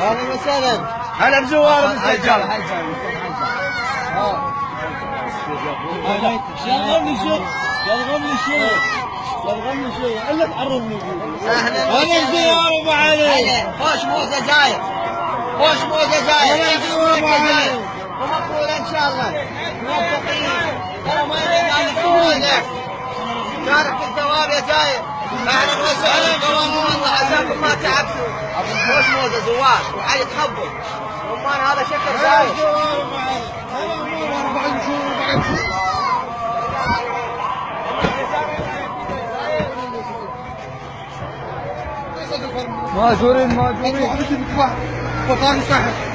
اهلا وسهلا. هلا بزوار السجال. شغلني شيء، شغلني شيء، شغلني شيء، الا تعرفني. اهلا وسهلا زياره ابو علي. خوش موزه زاير، خوش موزه زاير. اهلا زياره ابو علي. ومقبول ان شاء الله. موفقين. ترى ما يريد عليك موزه. شارك في الثواب يا زاير. اهلا وسهلا. والله عساكم ما تعبتوا. خوش موزه زوار وعلي تخبط. رمان هذا شكل زاير. ماجورين ماجورين. بطاني صحيح.